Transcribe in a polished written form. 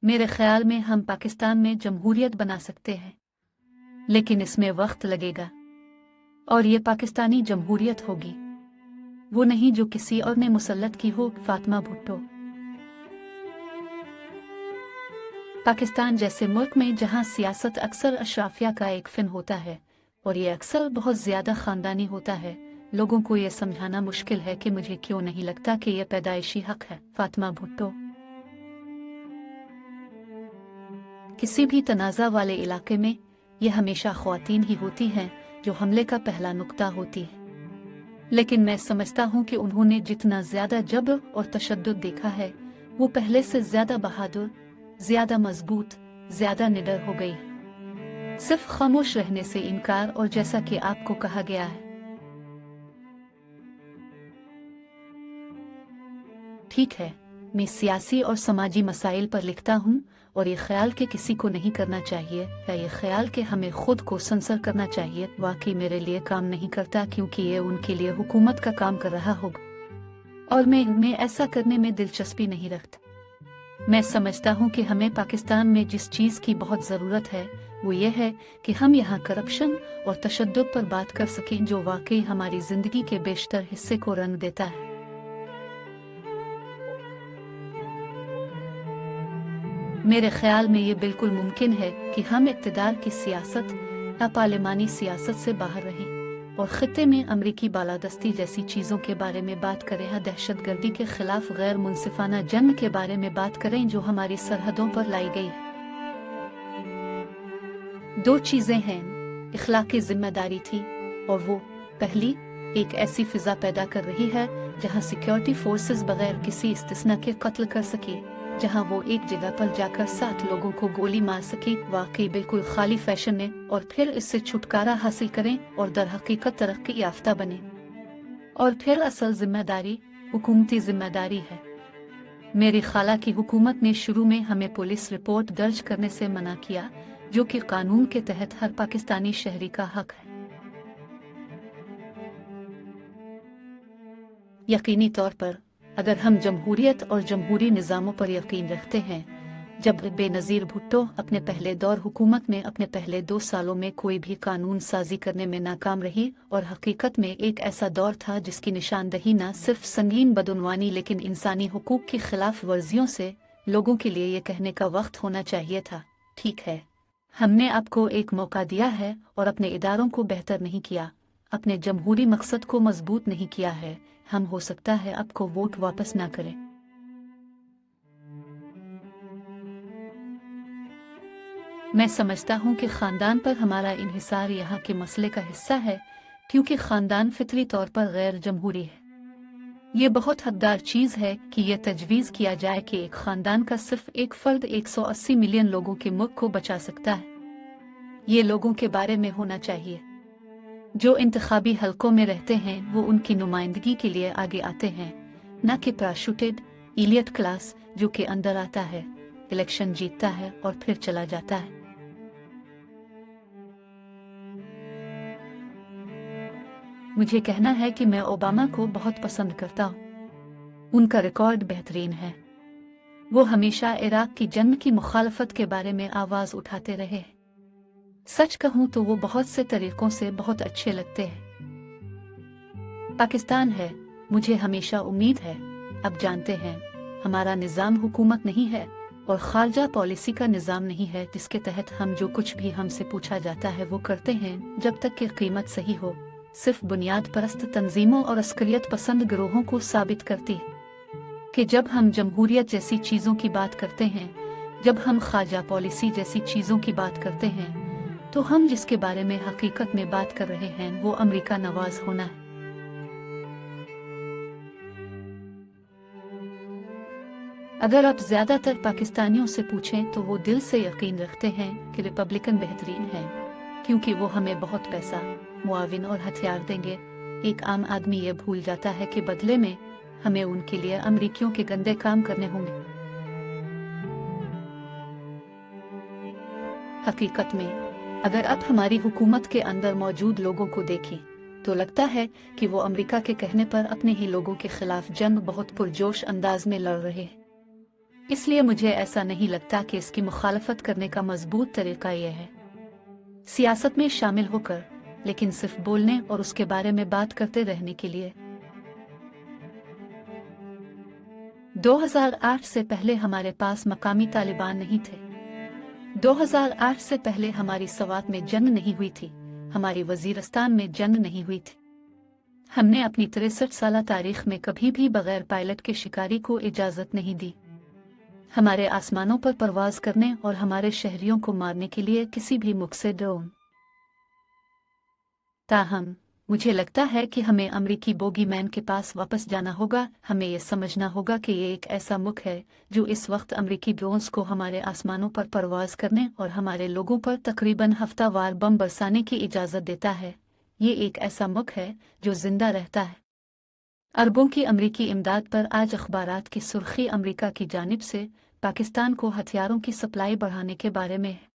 मेरे ख्याल में हम पाकिस्तान में जमहूरियत बना सकते हैं, लेकिन इसमें वक्त लगेगा और ये पाकिस्तानी जमहूरियत होगी, वो नहीं जो किसी और ने मुसल्लत की हो। फातिमा भुट्टो। पाकिस्तान जैसे मुल्क में जहां सियासत अक्सर अशराफिया का एक फिन होता है और ये अक्सर बहुत ज्यादा खानदानी होता है, लोगों को ये समझाना मुश्किल है कि मुझे क्यों नहीं लगता कि ये पैदाइशी हक है। फातिमा भुट्टो। किसी भी तनाज़ा वाले इलाके में ये हमेशा ख्वातीन ही होती हैं जो हमले का पहला नुक्ता होती है, लेकिन मैं समझता हूँ कि उन्होंने जितना ज्यादा जबर और तशद्दुद देखा है वो पहले से ज्यादा बहादुर, ज्यादा मजबूत, ज्यादा निडर हो गई है। सिर्फ खामोश रहने से इनकार, और जैसा कि आपको कहा गया है, ठीक है, मैं सियासी और समाजी मसाइल पर लिखता हूँ और ये ख्याल के किसी को नहीं करना चाहिए या ये ख्याल के हमें खुद को सेंसर करना चाहिए वाकई मेरे लिए काम नहीं करता, क्योंकि ये उनके लिए हुकूमत का काम कर रहा होगा और मैं ऐसा करने में दिलचस्पी नहीं रखता। मैं समझता हूँ कि हमें पाकिस्तान में जिस चीज़ की बहुत ज़रूरत है वो ये है कि हम यहाँ करप्शन और तशद्दुद पर बात कर सकें जो वाकई हमारी ज़िंदगी के बेशतर हिस्से को रंग देता है। मेरे ख्याल में ये बिल्कुल मुमकिन है कि हम इक़्तिदार की सियासत या पार्लिमानी सियासत से बाहर रहें और ख़ित्ते में अमरीकी बालादस्ती जैसी चीज़ों के बारे में बात करें या दहशतगर्दी के खिलाफ गैर मुनसिफाना जंग के बारे में बात करें जो हमारी सरहदों पर लाई गई है। दो चीज़ें हैं, इखलाकी जिम्मेदारी थी और वो पहली एक ऐसी फिजा पैदा कर रही है जहां सिक्योरिटी फोर्सेस बगैर किसी इस्तिस्ना के कत्ल कर सके, जहां वो एक जगह पर जाकर 7 लोगों को गोली मार सके, वाकई बिल्कुल खाली फैशन में, और फिर इससे छुटकारा हासिल करें और दर हकीकत तरक्की याफ्ता बने। और फिर असल जिम्मेदारी हुकूमती जिम्मेदारी है। मेरी खाला की हुकूमत ने शुरू में हमें पुलिस रिपोर्ट दर्ज करने से मना किया, जो कि कानून के तहत हर पाकिस्तानी शहरी का हक है। यकीनी तौर पर अगर हम जमहूरियत और जमहूरी निज़ामों पर यकीन रखते हैं, जब बेनज़ीर भुट्टो अपने पहले दौर हुकूमत में अपने पहले 2 सालों में कोई भी कानून साजी करने में नाकाम रही, और हकीकत में एक ऐसा दौर था जिसकी निशानदही न सिर्फ संगीन बदउनवानी लेकिन इंसानी हुकूक की खिलाफ वर्जियों से, लोगों के लिए ये कहने का वक्त होना चाहिए था, ठीक है, हमने आपको एक मौका दिया है और अपने इदारों को बेहतर नहीं किया, अपने जमहूरी मकसद को मजबूत नहीं किया है, हम हो सकता है आपको वोट वापस ना करें। मैं समझता हूं कि खानदान पर हमारा इन्हिसार यहाँ के मसले का हिस्सा है, क्योंकि खानदान फितरी तौर पर गैर जमहूरी है। ये बहुत हकदार चीज़ है कि यह तजवीज़ किया जाए कि एक खानदान का सिर्फ एक फर्द 180 मिलियन लोगों के मुल्क को बचा सकता है। ये लोगों के बारे में होना चाहिए जो इंतखाबी हलकों में रहते हैं, वो उनकी नुमाइंदगी के लिए आगे आते हैं, न कि पैराशूटेड इलियट क्लास जो के अंदर आता है, इलेक्शन जीतता है और फिर चला जाता है। मुझे कहना है कि मैं ओबामा को बहुत पसंद करता हूँ। उनका रिकॉर्ड बेहतरीन है। वो हमेशा इराक की जंग की मुखालफत के बारे में आवाज़ उठाते रहे। सच कहूं तो वो बहुत से तरीकों से बहुत अच्छे लगते हैं। पाकिस्तान है, मुझे हमेशा उम्मीद है, अब जानते हैं, हमारा निज़ाम हुकूमत नहीं है और खारजा पॉलिसी का निज़ाम नहीं है जिसके तहत हम जो कुछ भी हमसे पूछा जाता है वो करते हैं, जब तक कि कीमत सही हो, सिर्फ बुनियाद परस्त तंजीमों और अस्करियत पसंद गिरोहों को साबित करती है कि जब हम जमहूरियत जैसी चीज़ों की बात करते हैं, जब हम खारजा पॉलिसी जैसी चीज़ों की बात करते हैं, तो हम जिसके बारे में हकीकत में बात कर रहे हैं वो अमेरिका नवाज होना है। अगर आप ज्यादातर पाकिस्तानियों से पूछें तो वो दिल से यकीन रखते हैं कि रिपब्लिकन बेहतरीन है, क्योंकि वो हमें बहुत पैसा, मुआविन और हथियार देंगे। एक आम आदमी ये भूल जाता है कि बदले में हमें उनके लिए अमरीकियों के गंदे काम करने होंगे। हकीकत में अगर आप हमारी हुकूमत के अंदर मौजूद लोगों को देखें तो लगता है कि वो अमेरिका के कहने पर अपने ही लोगों के खिलाफ जंग बहुत पुरजोश अंदाज में लड़ रहे हैं। اس لیے مجھے ایسا نہیں لگتا کہ اس کی مخالفت کرنے کا مضبوط طریقہ یہ ہے سیاست میں شامل ہو کر، لیکن صرف بولنے اور اس کے بارے میں بات کرتے رہنے کے لیے۔ 2008 سے پہلے ہمارے پاس مقامی طالبان نہیں تھے۔ 2008 سے پہلے ہماری سوات میں جنگ نہیں ہوئی تھی، ہماری وزیرستان میں جنگ نہیں ہوئی تھی۔ ہم نے اپنی 63 سالہ تاریخ میں کبھی بھی بغیر پائلٹ کے شکاری کو اجازت نہیں دی، ہمارے آسمانوں پر پرواز کرنے اور ہمارے شہریوں کو مارنے کے لیے کسی بھی ملک سے ڈرون۔ تاہم مجھے لگتا ہے کہ ہمیں امریکی بوگی مین کے پاس واپس جانا ہوگا۔ ہمیں یہ سمجھنا ہوگا کہ یہ ایک ایسا ملک ہے جو اس وقت امریکی ڈرونز کو ہمارے آسمانوں پر پرواز کرنے اور ہمارے لوگوں پر تقریباً ہفتہ وار بم برسانے کی اجازت دیتا ہے۔ یہ ایک ایسا ملک ہے جو زندہ رہتا ہے۔ اربوں کی امریکی امداد پر آج اخبارات کی سرخی امریکہ کی جانب سے پاکستان کو ہتھیاروں کی سپلائی بڑھانے کے بارے میں ہے۔